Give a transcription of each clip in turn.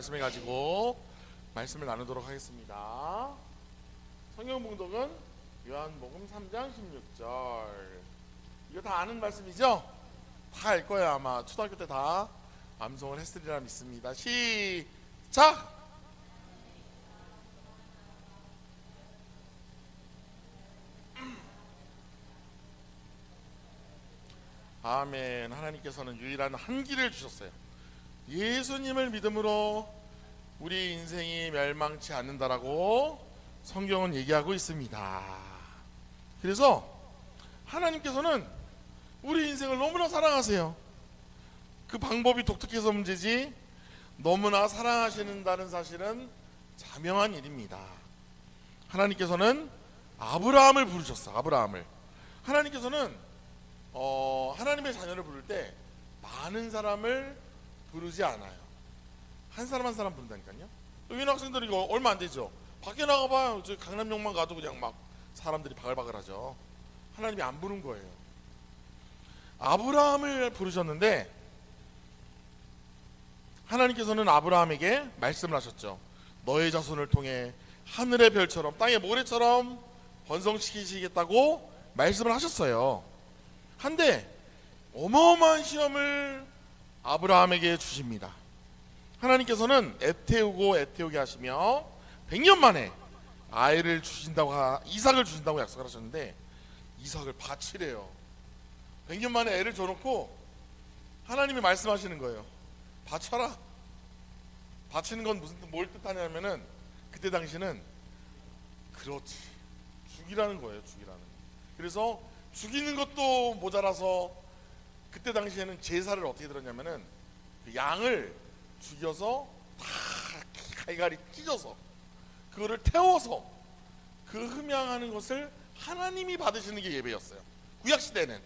말씀해 가지고 말씀을 나누도록 하겠습니다. 성경 봉독은 요한복음 3장 16절. 이거 다 아는 말씀이죠? 다 알 거예요. 아마 초등학교 때 다 암송을 했으리라 믿습니다. 시작! 아멘. 하나님께서는 유일한 한 길을 주셨어요. 예수님을 믿음으로 우리 인생이 멸망치 않는다라고 성경은 얘기하고 있습니다. 그래서 하나님께서는 우리 인생을 너무나 사랑하세요. 그 방법이 독특해서 문제지 너무나 사랑하시는다는 사실은 자명한 일입니다. 하나님께서는 아브라함을 부르셨어. 아브라함을. 하나님께서는 하나님의 자녀를 부를 때 많은 사람을 부르지 않아요. 한 사람 한 사람 부른다니까요. 유학생들이 이거 얼마 안 되죠. 밖에 나가봐요. 저 강남역만 가도 그냥 막 사람들이 바글바글하죠. 하나님이 안 부른 거예요. 아브라함을 부르셨는데 하나님께서는 아브라함에게 말씀을 하셨죠. 너의 자손을 통해 하늘의 별처럼 땅의 모래처럼 번성시키시겠다고 말씀을 하셨어요. 한데 어마어마한 시험을 아브라함에게 주십니다. 하나님께서는 애태우게 하시며 100년 만에 아이를 주신다고 이삭을 주신다고 약속을 하셨는데 이삭을 바치래요. 100년 만에 애를 줘놓고 하나님이 말씀하시는 거예요. 바쳐라. 바치는 건 뭘 뜻하냐면은 그때 당시는 그렇지 죽이라는 거예요. 죽이라는. 그래서 죽이는 것도 모자라서 그때 당시에는 제사를 어떻게 들었냐면은 그 양을 죽여서 다 갈갈이 찢어서 그거를 태워서 그 흠양하는 것을 하나님이 받으시는 게 예배였어요. 구약 시대는.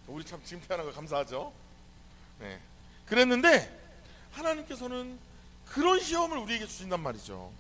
우리 참 지금 태어난 거 감사하죠. 네. 그랬는데 하나님께서는 그런 시험을 우리에게 주신단 말이죠.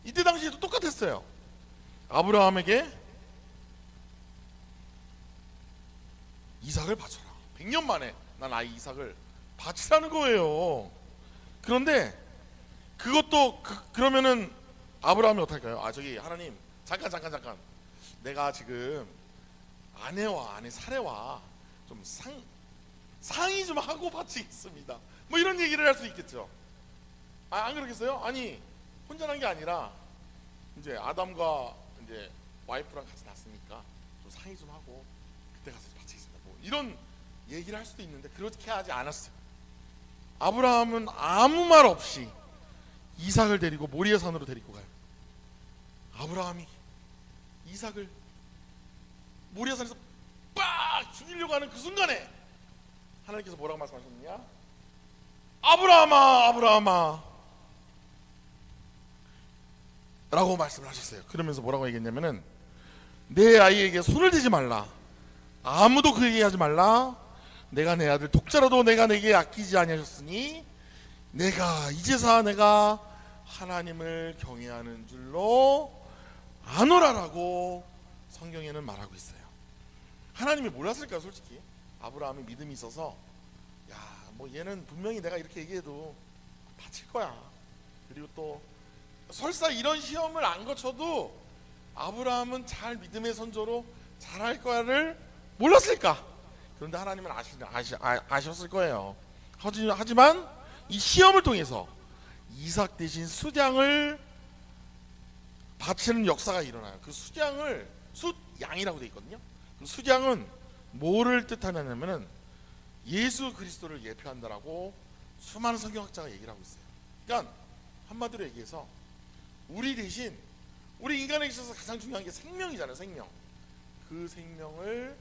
이때 당시에도 똑같았어요. 아브라함에게 이삭을 바쳐라. 100년 만에 난 아이 이삭을 바치라는 거예요. 그런데 그것도 그러면은 아브라함이 어떡할까요? 저기 하나님 잠깐 내가 지금 아내 사례와 좀 상의 좀 하고 바치겠습니다. 뭐 이런 얘기를 할 수 있겠죠. 안 그러겠어요? 아니 혼자 난 게 아니라 이제 아담과 이제 와이프랑 같이 났으니까 좀 상의 좀 하고 그때 가서 바치겠습니다. 뭐 이런 얘기를 할 수도 있는데 그렇게 하지 않았어요. 아브라함은 아무 말 없이 이삭을 데리고 모리아 산으로 데리고 가요. 아브라함이 이삭을 모리아 산에서 빡 죽이려고 하는 그 순간에 하나님께서 뭐라고 말씀하셨느냐? 아브라함아 라고 말씀을 하셨어요. 그러면서 뭐라고 얘기했냐면은 내 아이에게 손을 대지 말라. 아무도 그에게 하지 말라. 내가 내 아들 독자라도 내가 내게 아끼지 아니하셨으니 이제서 내가 하나님을 경외하는 줄로 아노라라고 성경에는 말하고 있어요. 하나님이 몰랐을까요? 솔직히 아브라함이 믿음이 있어서 뭐 얘는 분명히 내가 이렇게 얘기해도 바칠 거야. 그리고 또 설사 이런 시험을 안 거쳐도 아브라함은 잘 믿음의 선조로 잘할 거야를 몰랐을까? 그런데 하나님은 아셨을 거예요. 하지만 이 시험을 통해서 이삭 대신 수장을 바치는 역사가 일어나요. 그 숫양이라고 되어 있거든요. 그 수장은 뭐를 뜻하냐면은 예수 그리스도를 예표한다라고 수많은 성경학자가 얘기를 하고 있어요. 그러니까 한마디로 얘기해서 우리 대신 우리 인간에게 있어서 가장 중요한 게 생명이잖아요. 생명. 그 생명을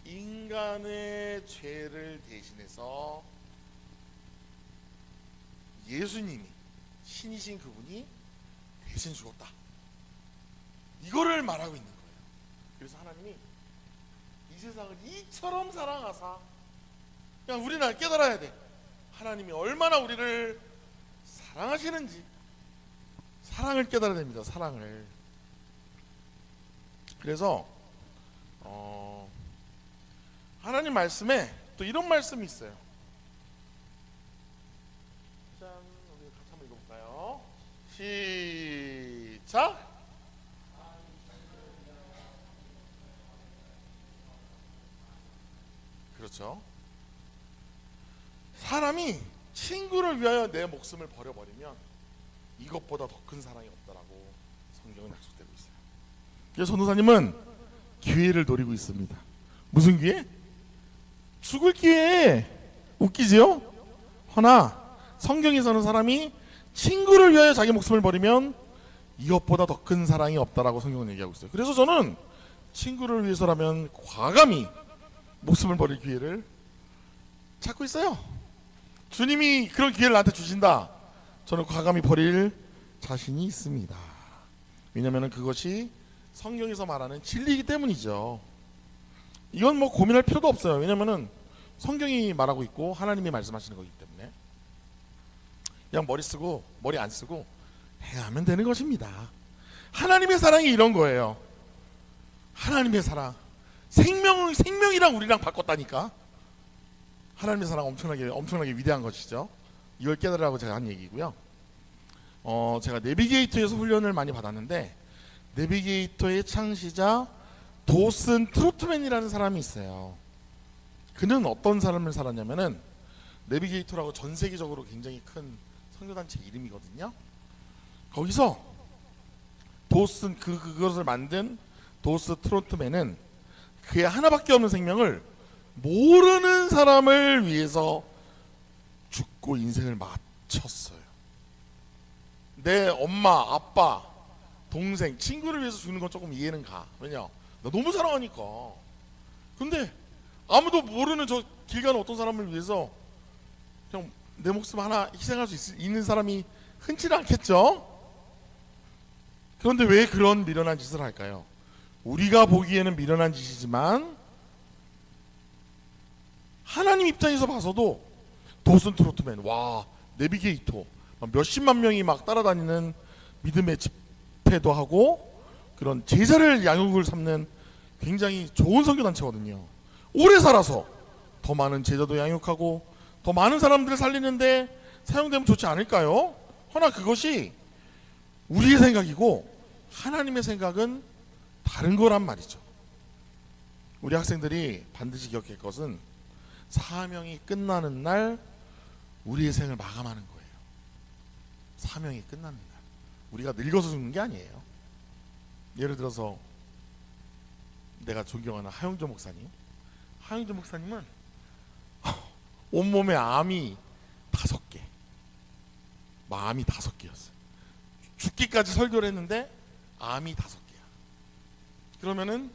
인간의 죄를 대신해서 예수님이 신이신 그분이 대신 죽었다. 이거를 말하고 있는 거예요. 그래서 하나님이 이 세상을 이처럼 사랑하사 그냥 우리는 깨달아야 돼. 하나님이 얼마나 우리를 사랑하시는지 사랑을 깨달아야 됩니다. 사랑을. 그래서 하나님 말씀에 또 이런 말씀이 있어요. 짠, 같이 한번 읽어볼까요? 시작. 그렇죠. 사람이 친구를 위하여 내 목숨을 버려버리면 이것보다 더 큰 사랑이 없다라고 성경은 약속되고 있어요. 그래서 전도사님은 기회를 노리고 있습니다. 무슨 기회? 죽을 기회. 웃기지요? 허나 성경에서는 사람이 친구를 위하여 자기 목숨을 버리면 이것보다 더 큰 사랑이 없다라고 성경은 얘기하고 있어요. 그래서 저는 친구를 위해서라면 과감히 목숨을 버릴 기회를 찾고 있어요. 주님이 그런 기회를 나한테 주신다. 저는 과감히 버릴 자신이 있습니다. 왜냐하면 그것이 성경에서 말하는 진리이기 때문이죠. 이건 뭐 고민할 필요도 없어요. 왜냐하면 성경이 말하고 있고 하나님이 말씀하시는 거기 때문에 그냥 머리 쓰고 머리 안 쓰고 행하면 되는 것입니다. 하나님의 사랑이 이런 거예요. 하나님의 사랑, 생명이랑 우리랑 바꿨다니까. 하나님의 사랑 엄청나게 위대한 것이죠. 이걸 깨달으라고 제가 한 얘기고요. 제가 내비게이터에서 훈련을 많이 받았는데 내비게이터의 창시자 도슨 트로트맨이라는 사람이 있어요. 그는 어떤 삶을 살았냐면은 내비게이터라고 전 세계적으로 굉장히 큰 선교단체 이름이거든요. 거기서 도슨 그것을 만든 도스 트로트맨은 그의 하나밖에 없는 생명을 모르는 사람을 위해서 죽고 인생을 마쳤어요. 내 엄마, 아빠, 동생, 친구를 위해서 죽는 건 조금 이해는 가. 왜냐? 나 너무 사랑하니까. 근데 아무도 모르는 저 길 가는 어떤 사람을 위해서 그냥 내 목숨 하나 희생할 수 있는 사람이 흔치는 않겠죠? 그런데 왜 그런 미련한 짓을 할까요? 우리가 보기에는 미련한 짓이지만 하나님 입장에서 봐서도 도슨 트로트맨, 와, 내비게이터 몇십만 명이 막 따라다니는 믿음의 집회도 하고 그런 제자를 양육을 삼는 굉장히 좋은 선교단체거든요. 오래 살아서 더 많은 제자도 양육하고 더 많은 사람들을 살리는데 사용되면 좋지 않을까요? 허나 그것이 우리의 생각이고 하나님의 생각은 다른 거란 말이죠. 우리 학생들이 반드시 기억할 것은 사명이 끝나는 날 우리의 생을 마감하는 거예요. 사명이 끝나는 날. 우리가 늙어서 죽는 게 아니에요. 예를 들어서 내가 존경하는 하영조 목사님. 하영조 목사님은 온몸에 암이 5개. 암이 5개였어요. 죽기까지 설교를 했는데 암이 5개야. 그러면은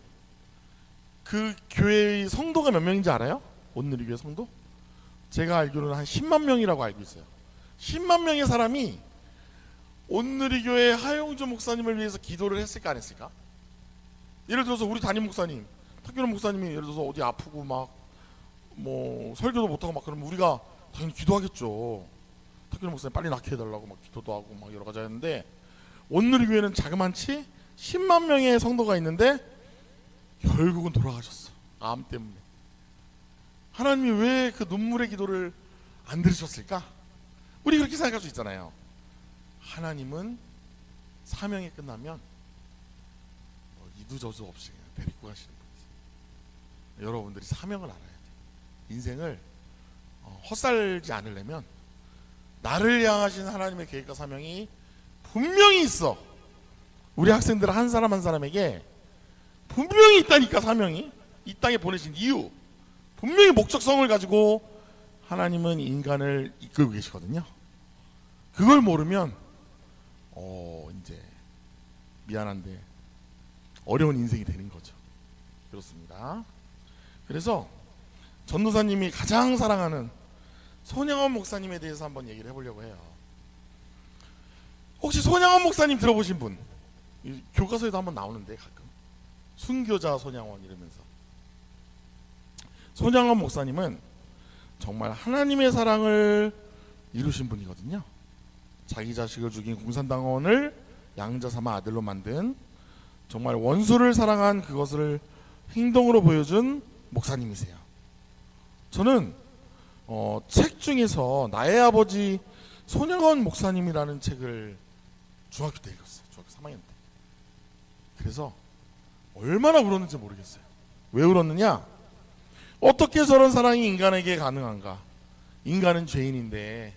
그 교회의 성도가 몇 명인지 알아요? 온누리교회 성도? 제가 알기로는 한 10만 명이라고 알고 있어요. 10만 명의 사람이 온누리교회 하영조 목사님을 위해서 기도를 했을까 안 했을까? 예를 들어서 우리 담임 목사님, 탁규론 목사님이 예를 들어서 어디 아프고 막 뭐 설교도 못하고 막 그러면 우리가 당연히 기도하겠죠. 탁규론 목사님 빨리 낫게 해달라고 막 기도도 하고 막 여러 가지 하는데 온누리교회는 자그만치 10만 명의 성도가 있는데 결국은 돌아가셨어. 암 때문에. 하나님이 왜 그 눈물의 기도를 안 들으셨을까? 우리 그렇게 생각할 수 있잖아요. 하나님은 사명이 끝나면 이두저두 없이 그냥 데리고 가시는 분이세요. 여러분들이 사명을 알아야 돼요. 인생을 헛살지 않으려면 나를 향하신 하나님의 계획과 사명이 분명히 있어. 우리 학생들 한 사람 한 사람에게 분명히 있다니까. 사명이 이 땅에 보내신 이유, 분명히 목적성을 가지고 하나님은 인간을 이끌고 계시거든요. 그걸 모르면 이제 미안한데 어려운 인생이 되는 거죠. 그렇습니다. 그래서 전도사님이 가장 사랑하는 손양원 목사님에 대해서 한번 얘기를 해보려고 해요. 혹시 손양원 목사님 들어보신 분? 교과서에도 한번 나오는데 가끔 순교자 손양원 이러면서. 손양원 목사님은 정말 하나님의 사랑을 이루신 분이거든요. 자기 자식을 죽인 공산당원을 양자 삼아 아들로 만든, 정말 원수를 사랑한 그것을 행동으로 보여준 목사님이세요. 저는 책 중에서 나의 아버지 손영원 목사님이라는 책을 중학교 때 읽었어요. 중학교 3학년 때. 그래서 얼마나 울었는지 모르겠어요. 왜 울었느냐? 어떻게 저런 사랑이 인간에게 가능한가? 인간은 죄인인데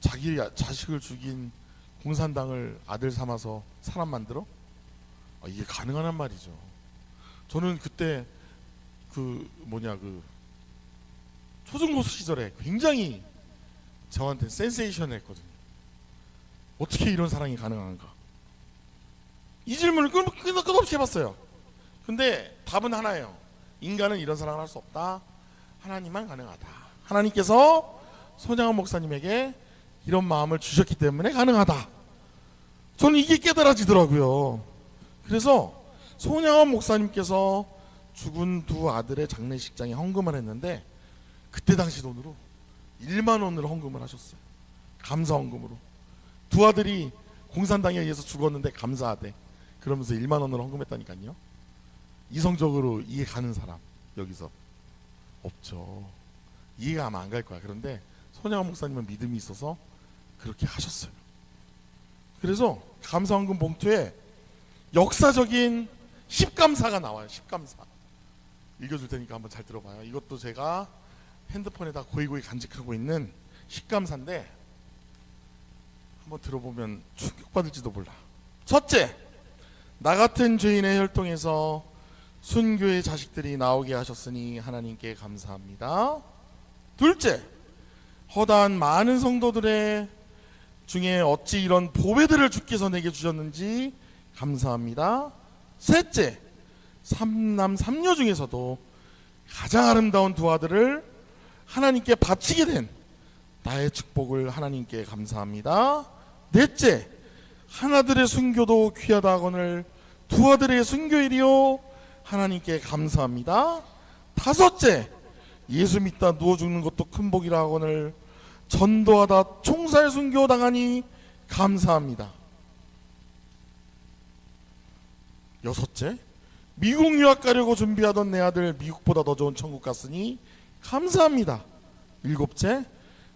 자기 자식을 죽인 공산당을 아들 삼아서 사람 만들어? 이게 가능한 말이죠. 저는 그때 그 초중고수 시절에 굉장히 저한테 센세이션했거든요. 어떻게 이런 사랑이 가능한가? 이 질문을 끝없이 해봤어요. 근데 답은 하나예요. 인간은 이런 사랑을 할 수 없다. 하나님만 가능하다. 하나님께서 손양원 목사님에게 이런 마음을 주셨기 때문에 가능하다. 저는 이게 깨달아지더라고요. 그래서 손양원 목사님께서 죽은 두 아들의 장례식장에 헌금을 했는데 그때 당시 돈으로 1만 원을 헌금을 하셨어요. 감사 헌금으로. 두 아들이 공산당에 의해서 죽었는데 감사하대. 그러면서 1만 원을 헌금했다니까요. 이성적으로 이해 가는 사람 여기서 없죠. 이해가 아마 안 갈 거야. 그런데 손양원 목사님은 믿음이 있어서 그렇게 하셨어요. 그래서 감사 헌금 봉투에 역사적인 10감사가 나와요. 10감사. 읽어줄 테니까 한번 잘 들어봐요. 이것도 제가 핸드폰에다 고이고이 간직하고 있는 10감사인데 한번 들어보면 충격받을지도 몰라. 첫째, 나 같은 죄인의 혈통에서 순교의 자식들이 나오게 하셨으니 하나님께 감사합니다. 둘째, 허다한 많은 성도들의 중에 어찌 이런 보배들을 주께서 내게 주셨는지 감사합니다. 셋째, 삼남 삼녀 중에서도 가장 아름다운 두 아들을 하나님께 바치게 된 나의 축복을 하나님께 감사합니다. 넷째, 하나들의 순교도 귀하다 하거늘 두 아들의 순교일이요 하나님께 감사합니다. 다섯째, 예수 믿다 누워 죽는 것도 큰 복이라 하거늘 전도하다 총살 순교 당하니 감사합니다. 여섯째, 미국 유학 가려고 준비하던 내 아들 미국보다 더 좋은 천국 갔으니 감사합니다. 일곱째,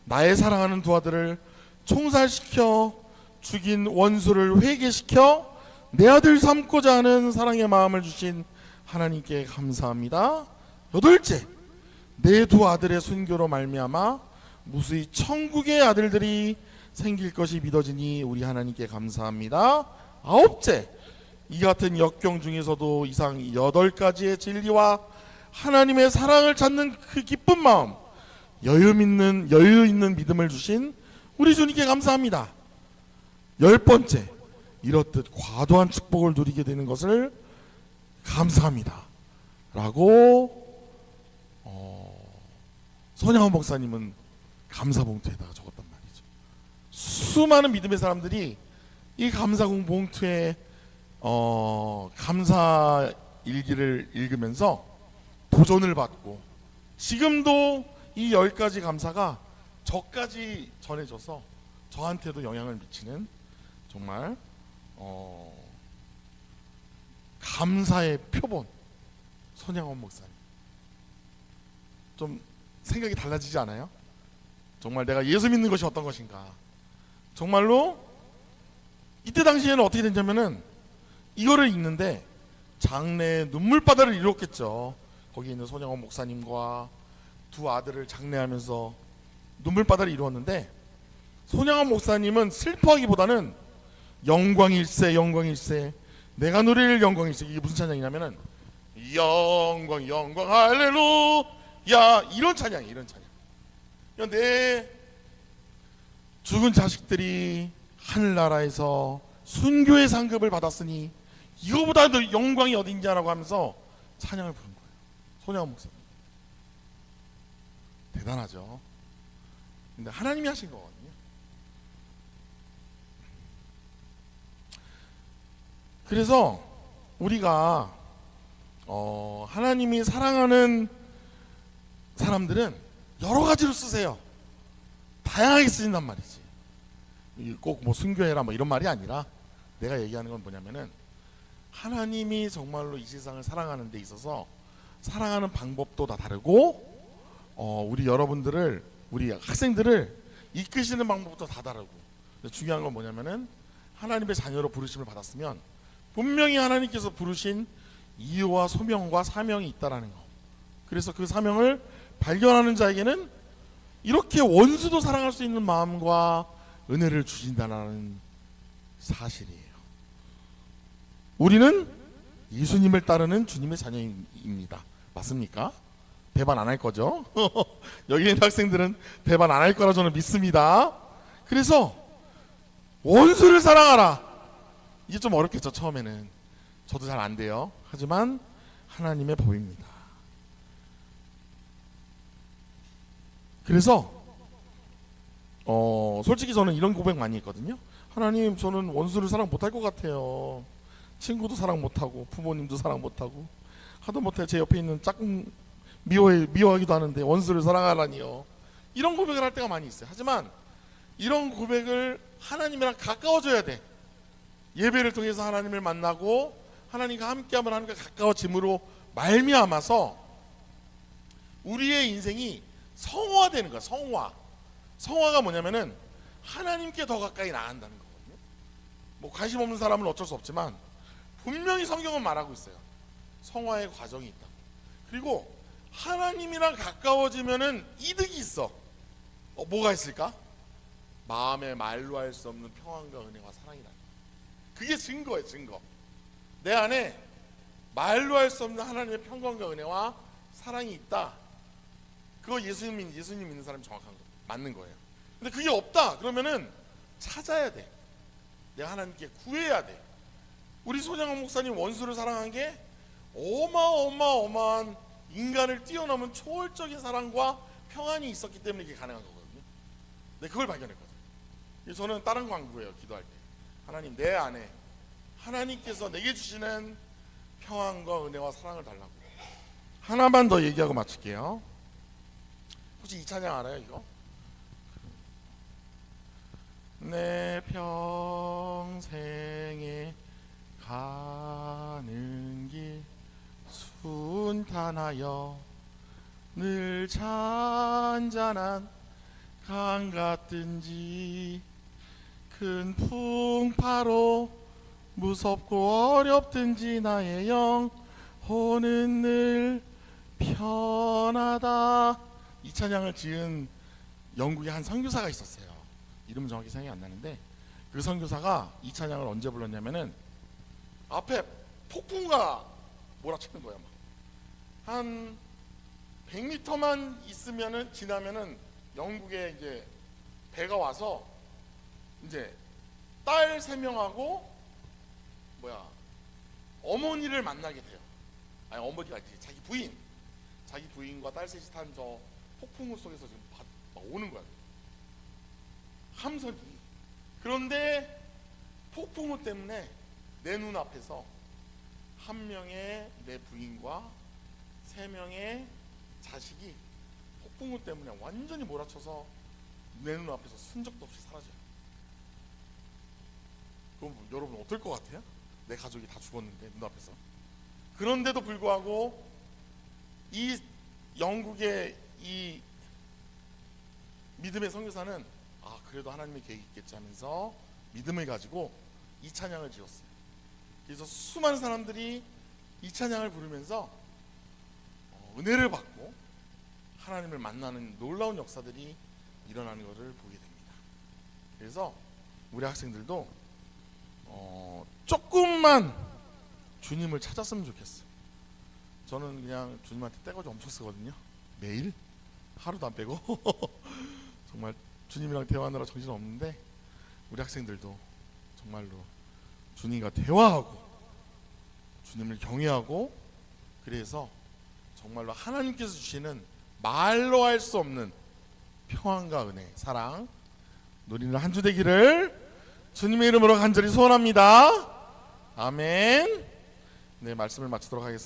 나의 사랑하는 두 아들을 총살시켜 죽인 원수를 회개시켜 내 아들 삼고자 하는 사랑의 마음을 주신 하나님께 감사합니다. 여덟째, 내 두 아들의 순교로 말미암아 무수히 천국의 아들들이 생길 것이 믿어지니 우리 하나님께 감사합니다. 아홉째, 이 같은 역경 중에서도 이상 8가지의 진리와 하나님의 사랑을 찾는 그 기쁜 마음, 여유 있는 믿음을 주신 우리 주님께 감사합니다. 10번째, 이렇듯 과도한 축복을 누리게 되는 것을 감사합니다. 라고 손양원 목사님은 감사 봉투에다가 적었단 말이죠. 수많은 믿음의 사람들이 이 감사 봉투에 감사 일기를 읽으면서 도전을 받고 지금도 이 10가지 감사가 저까지 전해져서 저한테도 영향을 미치는 정말 감사의 표본 손양원 목사님. 좀 생각이 달라지지 않아요? 정말 내가 예수 믿는 것이 어떤 것인가. 정말로 이때 당시에는 어떻게 됐냐면은 이거를 읽는데 장래에 눈물바다를 이뤘겠죠. 거기 있는 손양원 목사님과 두 아들을 장례하면서 눈물바다를 이루었는데 손양원 목사님은 슬퍼하기보다는 영광일세 영광일세 내가 누릴 영광일세. 이게 무슨 찬양이냐면은 영광 영광 할렐루야 이런 찬양이에요. 이런 찬양. 내 죽은 자식들이 하늘나라에서 순교의 상급을 받았으니 이거보다 더 영광이 어딘지라고 하면서 찬양을 부른 거예요. 손양원 목사님. 대단하죠. 근데 하나님이 하신 거거든요. 그래서 우리가 하나님이 사랑하는 사람들은 여러 가지로 쓰세요. 다양하게 쓰인단 말이지. 꼭 뭐 순교해라 뭐 이런 말이 아니라 내가 얘기하는 건 뭐냐면은 하나님이 정말로 이 세상을 사랑하는 데 있어서 사랑하는 방법도 다 다르고 우리 여러분들을 우리 학생들을 이끄시는 방법부터 다 다르고, 근데 중요한 건 뭐냐면은 하나님의 자녀로 부르심을 받았으면 분명히 하나님께서 부르신 이유와 소명과 사명이 있다라는 거. 그래서 그 사명을 발견하는 자에게는 이렇게 원수도 사랑할 수 있는 마음과 은혜를 주신다는 사실이에요. 우리는 예수님을 따르는 주님의 자녀입니다. 맞습니까? 배반 안 할 거죠? 여기 있는 학생들은 배반 안 할 거라 저는 믿습니다. 그래서 원수를 사랑하라. 이게 좀 어렵겠죠, 처음에는. 저도 잘 안 돼요. 하지만 하나님의 법입니다. 그래서 솔직히 저는 이런 고백 많이 했거든요. 하나님, 저는 원수를 사랑 못할 것 같아요. 친구도 사랑 못하고 부모님도 사랑 못하고 하다못해 제 옆에 있는 짝꿍 미워하기도 하는데 원수를 사랑하라니요. 이런 고백을 할 때가 많이 있어요. 하지만 이런 고백을 하나님이랑 가까워져야 돼. 예배를 통해서 하나님을 만나고 하나님과 함께하면 하나님과 가까워짐으로 말미암아서 우리의 인생이 성화되는 거야. 성화가 뭐냐면은 하나님께 더 가까이 나간다는 거거든요. 뭐 관심 없는 사람은 어쩔 수 없지만 분명히 성경은 말하고 있어요. 성화의 과정이 있다. 그리고 하나님이랑 가까워지면은 이득이 있어. 뭐가 있을까? 마음에 말로 할 수 없는 평안과 은혜와 사랑이다. 그게 증거예요, 증거. 내 안에 말로 할 수 없는 하나님의 평강과 은혜와 사랑이 있다. 그거 예수님 믿는 사람이 정확한 거, 맞는 거예요. 근데 그게 없다 그러면은 찾아야 돼. 내가 하나님께 구해야 돼. 우리 손양원 목사님 원수를 사랑한 게 어마어마한 인간을 뛰어넘은 초월적인 사랑과 평안이 있었기 때문에 이게 가능한 거거든요. 근데 그걸 발견했거든요. 그래서 저는 다른 거 안 구해요. 기도할 때 하나님, 내 안에 하나님께서 내게 주시는 평안과 은혜와 사랑을 달라고. 하나만 더 얘기하고 마칠게요. 혹시 이 찬양 알아요? 이거? 내 평생에 가는 길 순탄하여 늘 잔잔한 강 같든지 큰 풍파로 무섭고 어렵든지 나의 영혼은 늘 편하다. 이 찬양을 지은 영국의 한 선교사가 있었어요. 이름은 정확히 생각이 안 나는데 그 선교사가 이 찬양을 언제 불렀냐면은 앞에 폭풍우가 몰아치는 거야. 한 100m만 있으면은 지나면은 영국에 이제 배가 와서 이제 딸 3명하고 어머니를 만나게 돼요. 아니, 어머니가 아니지, 자기 부인과 딸 셋이 탄 저 폭풍우 속에서 지금 막 오는 거야. 함선이. 그런데 폭풍우 때문에 내 눈앞에서 한 명의 내 부인과 3명의 자식이 폭풍우 때문에 완전히 몰아쳐서 내 눈앞에서 순적도 없이 사라져요. 그럼 여러분 어떨 것 같아요? 내 가족이 다 죽었는데 눈앞에서. 그런데도 불구하고 이 영국의 이 믿음의 선교사는 그래도 하나님의 계획이 있겠지 하면서 믿음을 가지고 이 찬양을 지었어요. 그래서 수많은 사람들이 이 찬양을 부르면서 은혜를 받고 하나님을 만나는 놀라운 역사들이 일어나는 것을 보게 됩니다. 그래서 우리 학생들도 조금만 주님을 찾았으면 좋겠어요. 저는 그냥 주님한테 떼거지 엄청 쓰거든요. 매일 하루도 안 빼고 정말 주님이랑 대화하느라 정신 없는데 우리 학생들도 정말로 주님과 대화하고 주님을 경외하고 그래서 정말로 하나님께서 주시는 말로 할 수 없는 평안과 은혜, 사랑 누리는 한 주 되기를 주님의 이름으로 간절히 소원합니다. 아멘. 네, 말씀을 마치도록 하겠습니다.